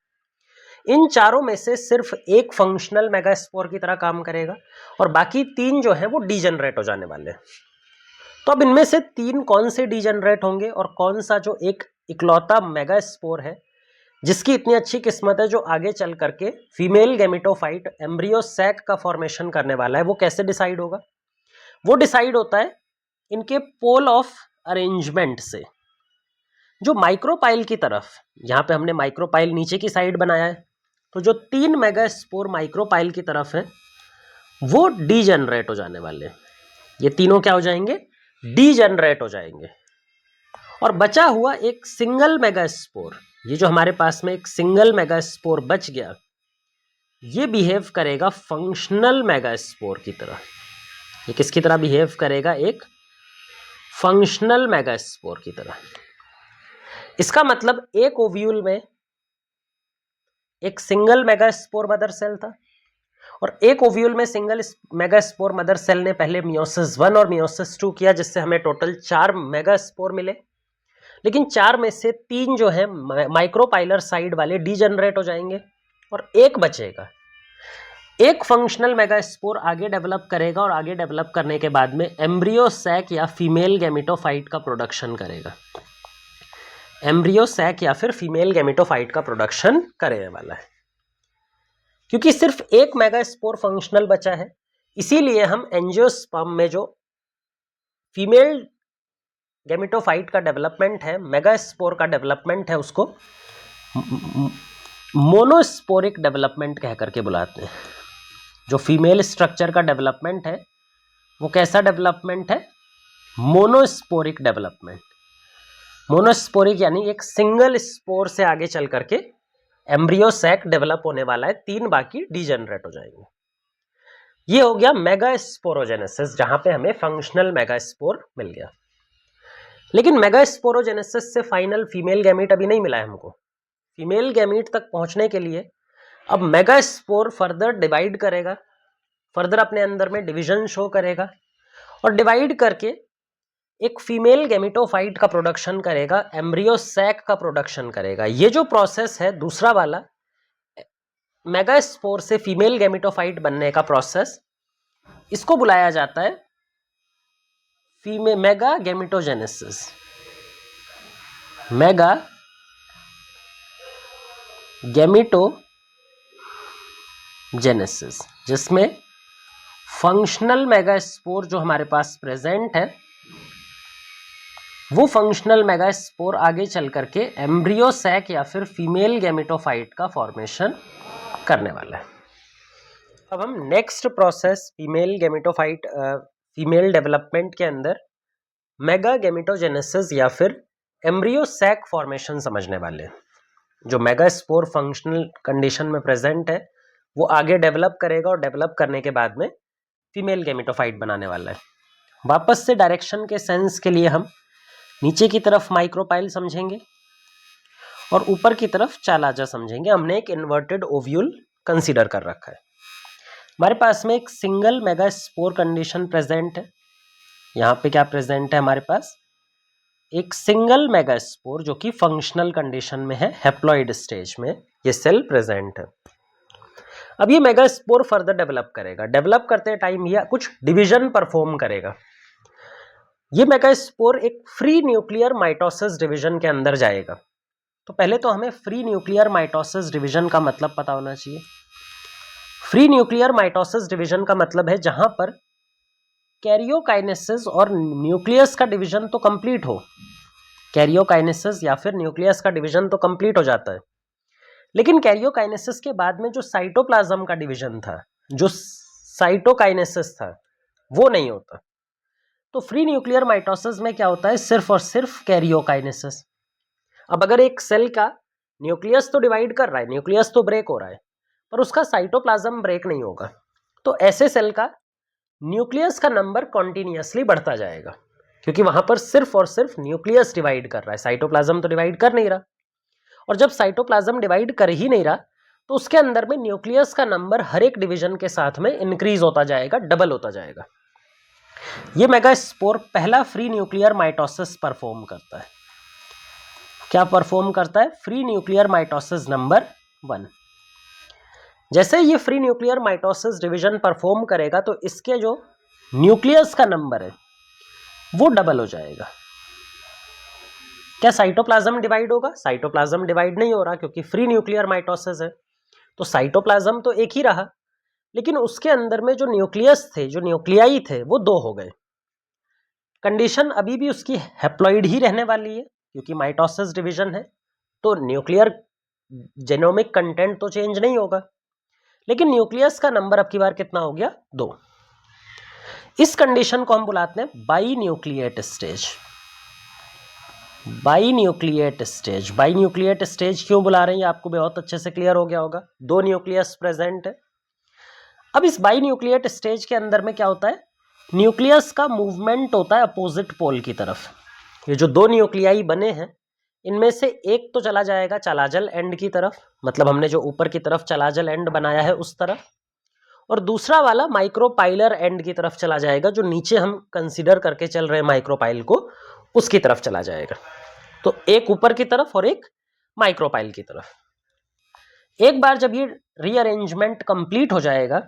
इन चारों में से सिर्फ एक फंक्शनल मेगास्पोर की तरह काम करेगा और बाकी 3 जो है वो डीजनरेट हो जाने वाले हैं। तो अब इनमें से 3 कौन से डीजनरेट होंगे और कौन सा जो एक इकलौता मेगा स्पोर है जिसकी इतनी अच्छी किस्मत है जो आगे चल करके फीमेल गैमेटोफाइट एम्ब्रियो सैक का फॉर्मेशन करने वाला है। वो कैसे डिसाइड होगा? वो डिसाइड होता है इनके पोल ऑफ अरेंजमेंट से। जो माइक्रोपाइल की तरफ, यहाँ पे हमने माइक्रोपाइल नीचे की साइड बनाया है, तो जो 3 मेगा स्पोर माइक्रोपाइल की तरफ है वो डीजेनरेट हो जाने वाले हैं। ये तीनों क्या हो जाएंगे? डीजेनरेट हो जाएंगे। और बचा हुआ एक सिंगल मेगा स्पोर, ये जो हमारे पास में एक सिंगल मेगा स्पोर बच गया, ये बिहेव करेगा फंक्शनल मेगा स्पोर की तरह। ये किसकी तरह बिहेव करेगा? एक फंक्शनल मेगा स्पोर की तरह। इसका मतलब एक ओव्यूल में एक single megaspore mother cell था और एक ओव्यूल में single megaspore mother cell ने पहले मियोसिस 1 और मियोसिस 2 किया, जिससे हमें टोटल 4 मेगा स्पोर मिले। लेकिन 4 में से 3 जो है माइक्रोपाइलर साइड वाले डीजेनरेट हो जाएंगे और एक बचेगा। एक फंक्शनल मेगा स्पोर आगे डेवलप करेगा और आगे डेवलप करने के बाद में एम्ब्रियो सैक या फीमेल गैमेटोफाइट का प्रोडक्शन करेगा। एम्ब्रियो सैक या फिर फीमेल गैमेटोफाइट का प्रोडक्शन करने वाला है। क्योंकि सिर्फ एक मेगा स्पोर फंक्शनल बचा है, इसीलिए हम एंजियोस्पर्म में जो फीमेल गैमेटोफाइट का डेवलपमेंट है, मेगा स्पोर का डेवलपमेंट है, उसको मोनोस्पोरिक डेवलपमेंट कह करके बुलाते हैं। जो फीमेल स्ट्रक्चर का डेवलपमेंट है वो कैसा डेवलपमेंट है? Monosporic development. मोनोस्पोरिक यानी एक सिंगल स्पोर से आगे चल करके एम्ब्रियो सैक डेवलप होने वाला है, 3 बाकी डीजेनरेट हो जाएंगे। ये हो गया मेगा स्पोरोजेनेसिस, जहां पे हमें फंक्शनल मेगा स्पोर मिल गया। लेकिन मेगा स्पोरोजेनेसिस से फाइनल फीमेल गैमीट अभी नहीं मिला है हमको। फीमेल गैमीट तक पहुंचने के लिए अब मेगा स्पोर फर्दर डिवाइड करेगा, फर्दर अपने अंदर में डिवीजन शो करेगा और डिवाइड करके एक फीमेल गैमेटोफाइट का प्रोडक्शन करेगा, एम्ब्रियो सैक का प्रोडक्शन करेगा। ये जो प्रोसेस है दूसरा वाला, मेगा स्पोर से फीमेल गैमेटोफाइट बनने का प्रोसेस, इसको बुलाया जाता है मेगा गैमेटोजेनेसिस। मेगा गैमेटोजेनेसिस, जिसमें फंक्शनल मेगा स्पोर जो हमारे पास प्रेजेंट है, वो फंक्शनल मेगा स्पोर आगे चल करके एम्ब्रियो सैक या फिर फीमेल गैमेटोफाइट का फॉर्मेशन करने वाला है। अब हम next process female gametophyte female development के अंदर मेगा गैमेटोजेनेसिस या फिर एम्ब्रियो सैक फॉर्मेशन समझने वाले हैं। जो मेगा स्पोर फंक्शनल कंडीशन में प्रेजेंट है वो आगे डेवलप करेगा और डेवलप करने के बाद में फीमेल गैमेटोफाइट बनाने वाला है। वापस से डायरेक्शन के सेंस के लिए हम नीचे की तरफ माइक्रोपाइल समझेंगे और ऊपर की तरफ चालाजा समझेंगे। हमने एक इन्वर्टेड ओव्यूल कंसीडर कर रखा है। हमारे पास में एक single mega spore condition present है। यहाँ पे क्या प्रेजेंट है? हमारे पास एक सिंगल मेगा स्पोर जो कि फंक्शनल कंडीशन में है, हैप्लॉइड स्टेज में ये सेल प्रेजेंट है। अब ये मेगा स्पोर फर्दर डेवलप करेगा। डेवलप करते टाइम यह कुछ डिवीजन परफॉर्म करेगा। ये मेगा स्पोर एक फ्री न्यूक्लियर माइटोसिस डिवीजन के अंदर जाएगा। तो पहले तो हमें फ्री न्यूक्लियर माइटोसिस डिवीजन का मतलब पता होना चाहिए। फ्री न्यूक्लियर माइटोसिस डिवीजन का मतलब है जहां पर कैरियोकाइनेसिस और न्यूक्लियस का डिवीजन तो कंप्लीट हो। कैरियोकाइनेसिस या फिर न्यूक्लियस का डिवीजन तो कंप्लीट हो जाता है, लेकिन कैरियोकाइनेसिस के बाद में जो साइटोप्लाज्म का डिवीजन था, जो साइटोकाइनेसिस था, वो नहीं होता। तो फ्री न्यूक्लियर माइटोसिस में क्या होता है? सिर्फ और सिर्फ कैरियोकाइनेसिस। अब अगर एक सेल का न्यूक्लियस तो डिवाइड कर रहा है, न्यूक्लियस तो ब्रेक हो रहा है, पर उसका साइटोप्लाज्म ब्रेक नहीं होगा, तो ऐसे सेल का न्यूक्लियस का नंबर कॉन्टिन्यूसली बढ़ता जाएगा, क्योंकि वहां पर सिर्फ और सिर्फ न्यूक्लियस डिवाइड कर रहा है, साइटोप्लाज्म तो डिवाइड कर नहीं रहा। और जब साइटोप्लाज्म डिवाइड कर ही नहीं रहा तो उसके अंदर में न्यूक्लियस का नंबर हर एक डिवीजन के साथ में इंक्रीज होता जाएगा, डबल होता जाएगा। ये मेगा स्पोर पहला फ्री न्यूक्लियर माइटोसिस परफॉर्म करता है। क्या परफॉर्म करता है? Free nuclear mitosis number 1। जैसे ये free nuclear mitosis division perform करेगा तो इसके जो न्यूक्लियस का नंबर है वो डबल हो जाएगा। क्या साइटोप्लाज्म डिवाइड होगा? साइटोप्लाज्म डिवाइड नहीं हो रहा क्योंकि फ्री न्यूक्लियर माइटोसिस है, तो साइटोप्लाज्म तो एक ही रहा, लेकिन उसके अंदर में जो न्यूक्लियस थे, जो न्यूक्लियाई थे, वो 2 हो गए। कंडीशन अभी भी उसकी हैप्लॉइड ही रहने वाली है क्योंकि माइटोसिस डिवीजन है, तो न्यूक्लियर जेनोमिक कंटेंट तो चेंज नहीं होगा, लेकिन न्यूक्लियस का नंबर अब की बार कितना हो गया? 2। इस कंडीशन को हम बुलाते हैं बाइन्यूक्लिएट स्टेज। बाइन्यूक्लिएट स्टेज, बाइन्यूक्लिएट स्टेज क्यों बुला रहे हैं आपको बहुत अच्छे से क्लियर हो गया होगा। 2 न्यूक्लियस प्रेजेंट है। अब इस बाइन्यूक्लिएट स्टेज के अंदर में क्या होता है? न्यूक्लियस का मूवमेंट होता है अपोजिट पोल की तरफ। ये जो 2 न्यूक्लियाई बने हैं, इनमें से एक तो चला जाएगा चालाजल एंड की तरफ, मतलब हमने जो ऊपर की तरफ चालाजल एंड बनाया है उस तरफ, और दूसरा वाला माइक्रोपाइलर एंड की तरफ चला जाएगा, जो नीचे हम कंसीडर करके चल रहे हैं माइक्रोपाइल को, उसकी तरफ चला जाएगा। तो एक ऊपर की तरफ और एक माइक्रोपाइल की तरफ। एक बार जब ये रीअरेंजमेंट कंप्लीट हो जाएगा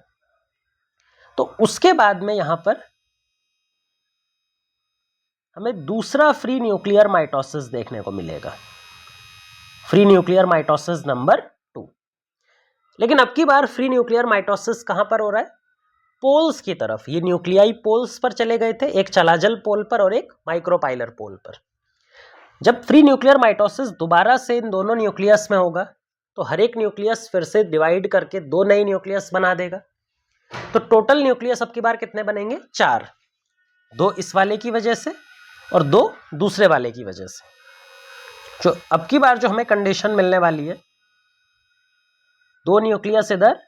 तो उसके बाद में यहां पर हमें दूसरा फ्री न्यूक्लियर माइटोसिस देखने को मिलेगा, फ्री न्यूक्लियर माइटोसिस नंबर 2। लेकिन अब की बार फ्री न्यूक्लियर माइटोसिस कहां पर हो रहा है? पोल्स की तरफ। ये न्यूक्लियाई पोल्स पर चले गए थे, एक चलाजल पोल पर और एक माइक्रोपाइलर पोल पर। जब फ्री न्यूक्लियर माइटोसिस दोबारा से इन दोनों न्यूक्लियस में होगा तो हर एक न्यूक्लियस फिर से डिवाइड करके 2 नए न्यूक्लियस बना देगा। तो टोटल न्यूक्लियस अब की बार कितने बनेंगे? 4। 2 इस वाले की वजह से और 2 दूसरे वाले की वजह से। जो अब की बार जो हमें कंडीशन मिलने वाली है, 2 न्यूक्लियस इधर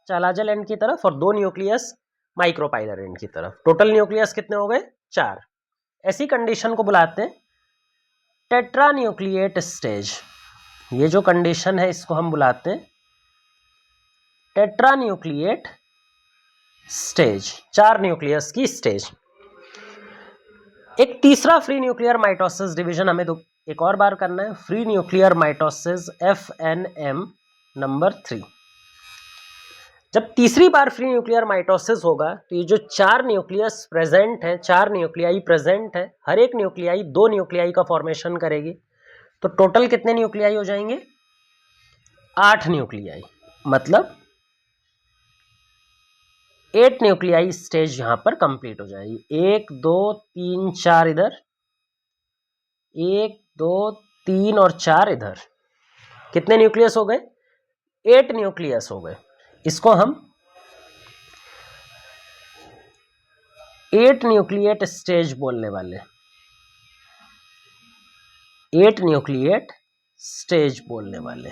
चालाजल एंड की तरफ और 2 न्यूक्लियस माइक्रोपाइलर एंड की तरफ। टोटल न्यूक्लियस कितने हो गए? 4। ऐसी कंडीशन को बुलाते हैं टेट्रा न्यूक्लिएट स्टेज। ये जो कंडीशन है इसको हम बुलाते हैं टेट्रा न्यूक्लिएट स्टेज, 4 न्यूक्लियस की स्टेज। एक तीसरा फ्री न्यूक्लियर माइटोसिस डिवीजन हमें एक और बार करना है, free nuclear mitosis FNM number 3। जब तीसरी बार फ्री न्यूक्लियर माइटोसिस होगा तो ये जो 4 न्यूक्लियस प्रेजेंट है, 4 न्यूक्लियाई प्रेजेंट है, हर एक न्यूक्लियाई 2 न्यूक्लियाई का फॉर्मेशन करेगी। तो टोटल कितने न्यूक्लियाई हो जाएंगे? 8 न्यूक्लियाई, मतलब 8 न्यूक्लियाई स्टेज यहां पर कंप्लीट हो जाएगी। 1 2 3 4 इधर, 1 2 3 और 4 इधर। कितने न्यूक्लियस हो गए? 8 न्यूक्लियस हो गए। इसको हम 8 न्यूक्लिएट स्टेज बोलने वाले, 8 न्यूक्लिएट स्टेज बोलने वाले।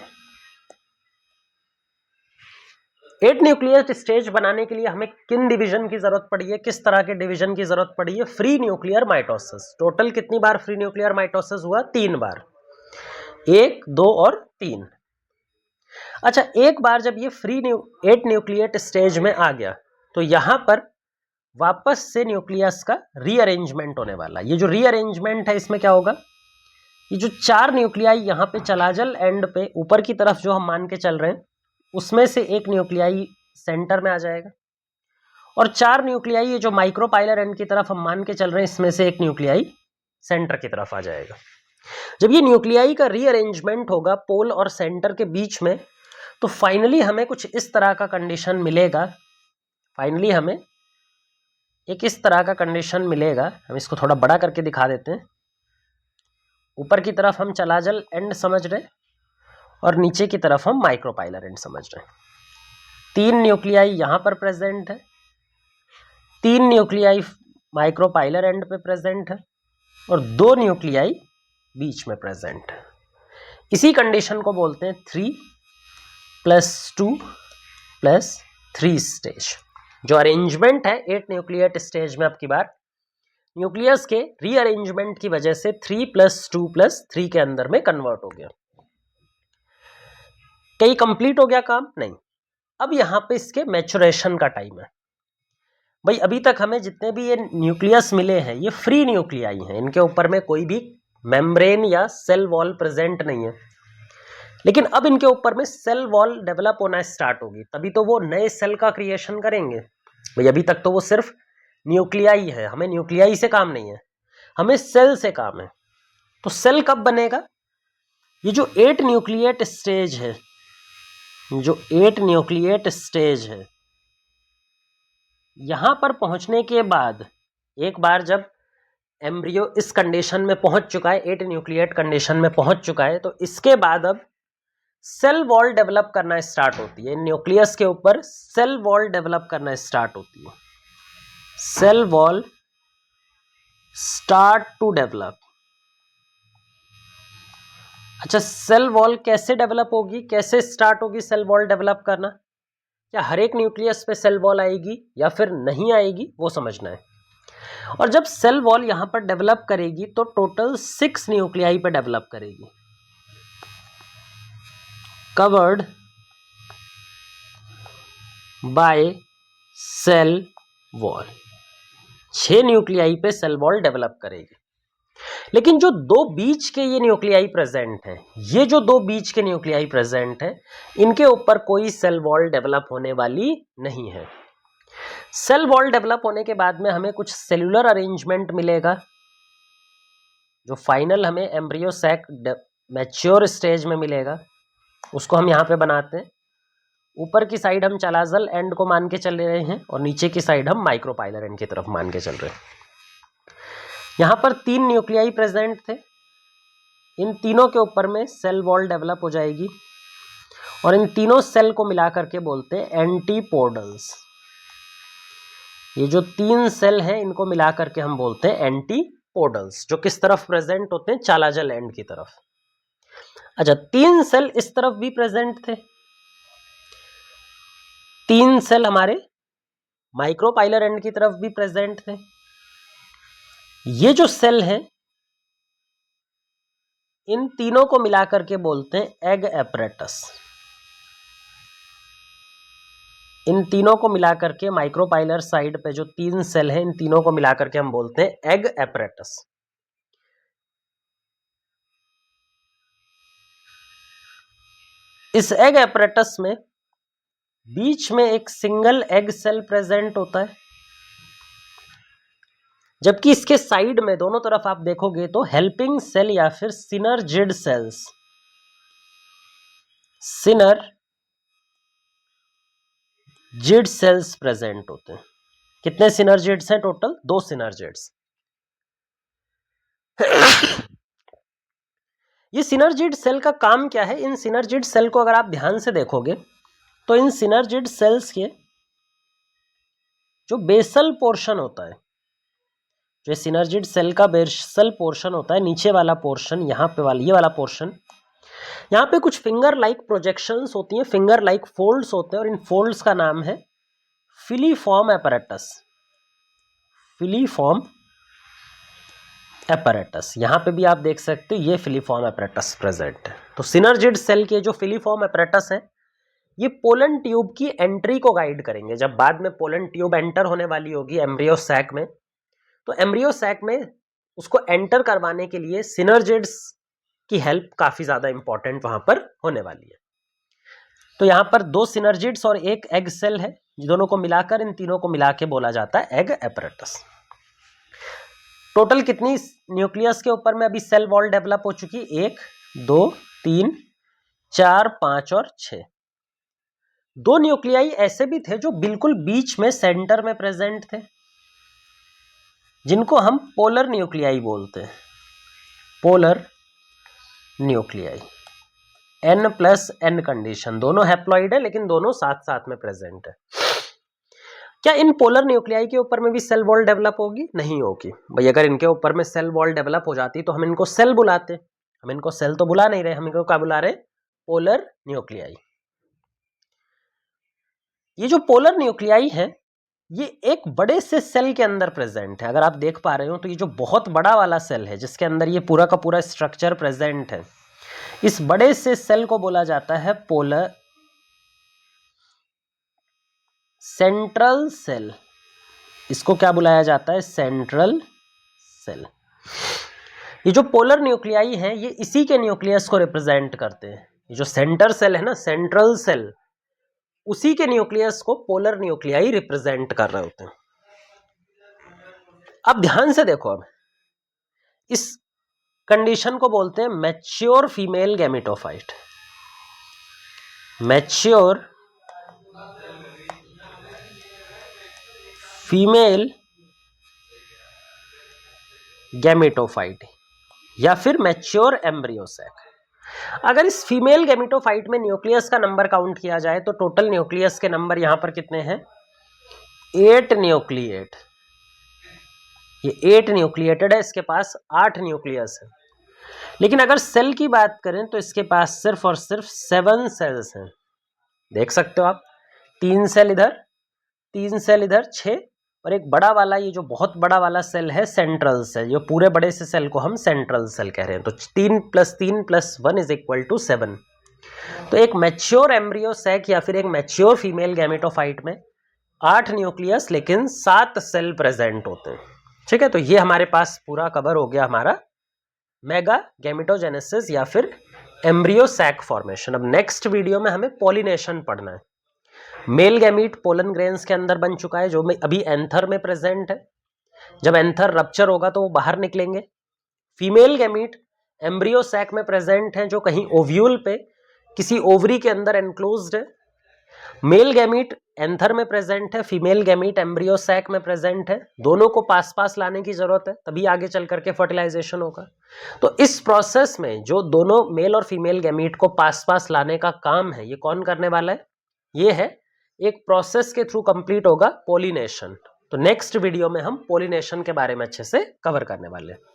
8 न्यूक्लियर स्टेज बनाने के लिए हमें किन डिवीजन की जरूरत पड़ी है, किस तरह के डिवीजन की जरूरत पड़ी है? Free nuclear mitosis. टोटल कितनी बार फ्री न्यूक्लियर माइटोसिस हुआ? 3 बार, 1 2 और 3। अच्छा, एक बार जब ये 8 न्यूक्लिएट स्टेज में आ गया तो यहां पर वापस से न्यूक्लियस का रीअरेंजमेंट होने वाला। ये जो रीअरेंजमेंट है इसमें क्या होगा? ये जो 4 न्यूक्लियाई यहाँ पे चलाजल एंड पे ऊपर की तरफ जो हम मान के चल रहे हैं, उसमें से एक न्यूक्लियाई सेंटर में आ जाएगा और 4 न्यूक्लियाई ये जो माइक्रोपाइलर एंड की तरफ हम मान के चल रहे हैं, इसमें से एक न्यूक्लियाई सेंटर की तरफ आ जाएगा। जब ये न्यूक्लियाई का रीअरेंजमेंट होगा पोल और सेंटर के बीच में, तो फाइनली हमें कुछ इस तरह का कंडीशन मिलेगा। फाइनली हमें एक इस तरह का कंडीशन मिलेगा। हम इसको थोड़ा बड़ा करके दिखा देते हैं। ऊपर की तरफ हम चलाजल एंड समझ रहे और नीचे की तरफ हम माइक्रोपाइलर एंड समझ रहे हैं। 3 न्यूक्लियाई यहां पर प्रेजेंट है, 3 न्यूक्लियाई माइक्रोपाइलर एंड पे प्रेजेंट है और 2 न्यूक्लियाई बीच में प्रेजेंट है। इसी कंडीशन को बोलते हैं 3 + 2 + 3 स्टेज। जो अरेंजमेंट है 8 न्यूक्लिएट स्टेज में, अब की बार न्यूक्लियस के रीअरेंजमेंट की वजह से 3 + 2 + 3 के अंदर में कन्वर्ट हो गया। कहीं कंप्लीट हो गया काम? नहीं। अब यहां पे इसके मैच्योरेशन का टाइम है। भाई अभी तक हमें जितने भी ये न्यूक्लियस मिले हैं ये फ्री न्यूक्लियाई हैं, इनके ऊपर में कोई भी मेम्ब्रेन या सेल वॉल प्रेजेंट नहीं है। लेकिन अब इनके ऊपर में सेल वॉल डेवलप होना स्टार्ट होगी, तभी तो वो नए सेल का क्रिएशन करेंगे। भाई अभी तक तो वो सिर्फ न्यूक्लियाई है, हमें न्यूक्लियाई से काम नहीं है, हमें सेल से काम है। तो सेल कब बनेगा? ये जो 8 न्यूक्लिएट स्टेज है, जो 8 न्यूक्लिएट स्टेज है, यहां पर पहुंचने के बाद, एक बार जब एम्ब्रियो इस कंडीशन में पहुंच चुका है, 8 न्यूक्लिएट कंडीशन में पहुंच चुका है, तो इसके बाद अब सेल वॉल डेवलप करना स्टार्ट होती है। न्यूक्लियस के ऊपर सेल वॉल डेवलप करना स्टार्ट होती है। Cell wall start to develop. अच्छा, सेल वॉल कैसे डेवलप होगी, कैसे स्टार्ट होगी सेल वॉल डेवलप करना? क्या हर एक न्यूक्लियस पे सेल वॉल आएगी या फिर नहीं आएगी, वो समझना है। और जब सेल वॉल यहां पर डेवलप करेगी तो टोटल 6 न्यूक्लियाई पे डेवलप करेगी, covered by cell wall. 6 nuclei पे सेल वॉल डेवलप करेगी। लेकिन जो दो बीच के ये न्यूक्लियाई प्रेजेंट हैं, ये जो दो बीच के न्यूक्लियाई प्रेजेंट हैं, इनके ऊपर कोई सेल वॉल डेवलप होने वाली नहीं है। सेल वॉल डेवलप होने के बाद में हमें कुछ सेलुलर अरेंजमेंट मिलेगा, जो फाइनल हमें एम्ब्रियो सैक मैच्योर स्टेज में मिलेगा, उसको हम यहाँ पे बनाते हैं। ऊपर की साइड हम चालाजल एंड को मान के चल रहे हैं और नीचे की साइड हम माइक्रोपाइलर एंड की तरफ मान के चल रहे हैं। यहाँ पर 3 न्यूक्लियाई प्रेजेंट थे, इन तीनों के ऊपर में सेल वॉल डेवलप हो जाएगी और इन तीनों सेल को मिला करके बोलते हैं एंटीपोडल्स। ये जो 3 सेल हैं इनको मिला करके हम बोलते हैं एंटीपोडल्स, जो किस तरफ प्रेजेंट होते हैं? चालाजल एंड की तरफ। अच्छा, 3 सेल इस तरफ भी प्रेजेंट थे, 3 सेल हमारे माइक्रोपाइलर एंड की तरफ भी प्रेजेंट थे। ये जो सेल हैं, इन तीनों को मिलाकर के बोलते हैं एग एपरेटस। इन तीनों को मिलाकर के माइक्रोपाइलर साइड पे जो 3 सेल हैं, इन तीनों को मिलाकर के हम बोलते हैं एग एपरेटस। इस एग एपरेटस में बीच में एक सिंगल एग सेल प्रेजेंट होता है, जबकि इसके साइड में दोनों तरफ आप देखोगे तो हेल्पिंग सेल या फिर synergid cells, synergid cells present होते हैं। कितने सिनर्जिड्स हैं? Total 2 synergids. ये सिनर्जिड सेल का काम क्या है? इन सिनर्जिड सेल को अगर आप ध्यान से देखोगे तो इन सिनर्जिड सेल्स के जो बेसल पोर्शन होता है, जो सिनर्जिड सेल का बेसल पोर्शन होता है, नीचे वाला पोर्शन, यहाँ पे वाला ये वाला पोर्शन, यहाँ पे कुछ फिंगर लाइक प्रोजेक्शंस होती हैं, फिंगर लाइक फोल्ड्स होते हैं और इन फोल्ड्स का नाम है फिलीफॉर्म एपरेटस। फिलीफॉर्म एपरेटस, यहाँ पे भी आप देख सकते हैं ये फिलीफॉर्म एपरेटस प्रेजेंट है। तो सिनर्जिड सेल के जो फिलीफॉर्म एपरेटस है, ये पोलन ट्यूब की एंट्री को गाइड करेंगे। जब बाद में पोलन ट्यूब एंटर होने वाली होगी एम्ब्रियो सैक में, तो एम्ब्रियो सैक में उसको एंटर करवाने के लिए सिनर्जिड्स की हेल्प काफी ज्यादा इंपॉर्टेंट वहां पर होने वाली है। तो यहां पर 2 सिनर्जिड्स और एक एग सेल है, दोनों को मिलाकर, इन तीनों को मिला के बोला जाता है एग एपरेटस। टोटल कितनी न्यूक्लियस के ऊपर में अभी सेल वॉल डेवलप हो चुकी? 1 2 3 4 5 और 6। 2 न्यूक्लियाई ऐसे भी थे जो बिल्कुल बीच में सेंटर में प्रेजेंट थे, जिनको हम पोलर न्यूक्लियाई बोलते हैं। पोलर न्यूक्लियाई, N+N कंडीशन, दोनों हैप्लॉइड है लेकिन दोनों साथ साथ में प्रेजेंट है। क्या इन पोलर न्यूक्लियाई के ऊपर में भी सेल वॉल डेवलप होगी? नहीं होगी भाई। अगर इनके ऊपर में सेल वॉल डेवलप हो जाती तो हम इनको सेल बुलाते, हम इनको सेल तो बुला नहीं रहे, हम इनको क्या बुला रहे? Polar nuclei. ये जो पोलर न्यूक्लियाई है, ये एक बड़े से सेल के अंदर प्रेजेंट है। अगर आप देख पा रहे हो तो ये जो बहुत बड़ा वाला सेल है, जिसके अंदर ये पूरा का पूरा स्ट्रक्चर प्रेजेंट है, इस बड़े से सेल को बोला जाता है पोलर सेंट्रल सेल। इसको क्या बुलाया जाता है? Central cell. ये जो पोलर न्यूक्लियाई हैं, ये इसी के न्यूक्लियस को रिप्रेजेंट करते हैं। ये जो सेंटर सेल है ना, सेंट्रल सेल, उसी के न्यूक्लियस को पोलर न्यूक्लियाई रिप्रेजेंट कर रहे होते हैं। अब ध्यान से देखो, अब इस कंडीशन को बोलते हैं mature female gametophyte. Mature female gametophyte या फिर मैच्योर एम्ब्रियो सैक। अगर इस फीमेल गैमेटोफाइट में न्यूक्लियस का नंबर काउंट किया जाए तो टोटल न्यूक्लियस के नंबर यहां पर कितने हैं? 8 न्यूक्लिएट। ये 8 न्यूक्लिएटेड है, इसके पास 8 न्यूक्लियस है। लेकिन अगर सेल की बात करें तो इसके पास सिर्फ और सिर्फ 7 सेल्स हैं। देख सकते हो आप, 3 सेल इधर, 3 सेल इधर, 6, और एक बड़ा वाला, ये जो बहुत बड़ा वाला सेल है सेंट्रल सेल, ये पूरे बड़े से सेल को हम सेंट्रल सेल कह रहे हैं। तो 3 + 3 + 1 = 7। तो एक मैच्योर एम्ब्रियो सैक या फिर एक मैच्योर फीमेल गैमेटोफाइट में 8 न्यूक्लियस लेकिन 7 सेल प्रेजेंट होते हैं। ठीक है, तो ये हमारे पास पूरा कवर हो गया हमारा मेगा गैमेटोजेनेसिस या फिर एम्ब्रियो सैक फॉर्मेशन। अब नेक्स्ट वीडियो में हमें पॉलिनेशन पढ़ना है। मेल गैमीट पोलन ग्रेन्स के अंदर बन चुका है, जो अभी एंथर में प्रेजेंट है। जब एंथर रप्चर होगा तो वो बाहर निकलेंगे। फीमेल गैमीट एम्ब्रियो सैक में प्रेजेंट है, जो कहीं ओव्यूल पे किसी ओवरी के अंदर एनक्लोज्ड है। मेल गैमीट एंथर में प्रेजेंट है, फीमेल गैमीट एम्ब्रियो सैक में प्रेजेंट है। दोनों को पास पास लाने की जरूरत है, तभी आगे चल करके फर्टिलाइजेशन होगा। तो इस प्रोसेस में जो दोनों मेल और फीमेल गैमीट को पास पास लाने का काम है, ये कौन करने वाला है? ये है एक प्रोसेस के थ्रू कंप्लीट होगा, पोलिनेशन। तो नेक्स्ट वीडियो में हम पोलिनेशन के बारे में अच्छे से कवर करने वाले हैं।